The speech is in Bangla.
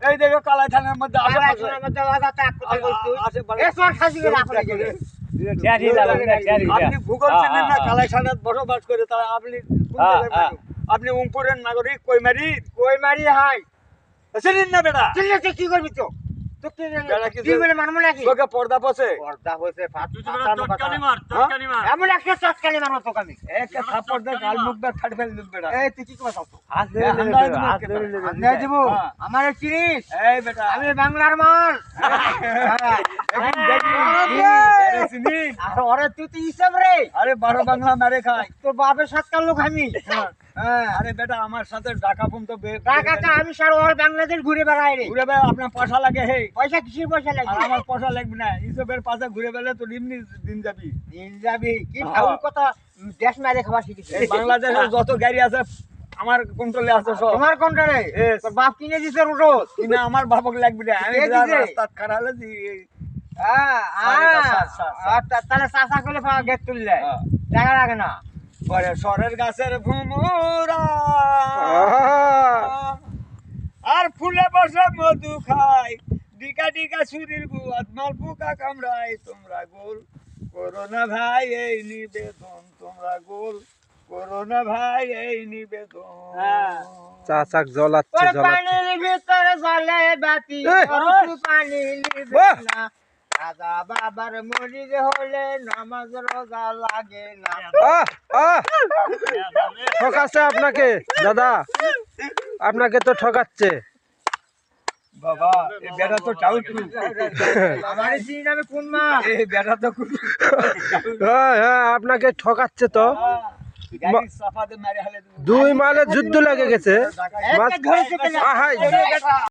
এই দেখো কালাই থানার মধ্যে আপনি ভূগোল চেনেন না? কালাই থানার বসবাস করে তারা আপনি আপনি উমপুরের নাগরিক কইমারি হাই চেনেন না বেটা? কি করবি তো তোকে পর্দা পছে এমন একটা চটকানি মারবো তোকে আমি একটা থাপ্পড় দে গাল মুখ দে ফাট ফেল দিস বেটা। এই তুই কি কথা হান্দাই দিব আমার চিনিস এই বেটা আমি বাংলার মাল আর ওরে তুই তো হিসাব রে আরে 12 বাংলা মেরে খাই তোর বাপের সাতকার লোক আমি আরে বেটা আমার সাথে ঢাকা পর্যন্ত টাকাটা আমি সার ওর বাংলাদেশ ঘুরে বেড়াই রে ঘুরে বেড়া আপনার পয়সা লাগে হে পয়সা কিসের পয়সা আর লাগবে আমার পয়সা লাগবে না ইসবের পাশে ঘুরে বেড়ালে তো এমনি দিন যাবি। দিন যাবি কি ফাউল কথা দেশ মারে খাবার শিখেছিস এই বাংলাদেশের যত গাড়ি আছে আমার কন্ট্রোলে আছে সব। তোমার কোনটা রে তোর বাপ কিনে দিছে রোটো কিনা আমার বাপক লাগবে না আমি কে দিছে? রাস্তা খারালে তাহলে চাষা করলে গেট তুললে টাকা লাগে না পরে সরের গাছের ভুমুরা আর ফুলে বসে মধু খাই ডিকা ডিকা ছুরির গুয়াত মালপুকা কামড়াই তোমরা গোল করোনা ভাই এই নিবেদন তোমরা গোল করোনা ভাই এই নিবেদন। চাচাক জ্বলাচ্ছে ওর জ্বলাচ্ছে পানির ভিতরে জ্বলে বাতি এই! ওর পানি নিবে বাহ! না দাদা বাবার মরিদ হলে নামাজ রোজা লাগে না আহ আহ ঠকাচ্ছে আপনাকে দাদা আপনাকে তো ঠকাচ্ছে বাবা এই বেটা তো টাউট আমার চিনি আমি কোন মা এই বেটা তো খুব হ্যাঁ হ্যাঁ আপনাকে ঠকাচ্ছে তো গাড়ি সাফাতে মারে হালে 2 মাইলের যুদ্ধ লেগে গেছে একটা ধরে চলে যা। আহাই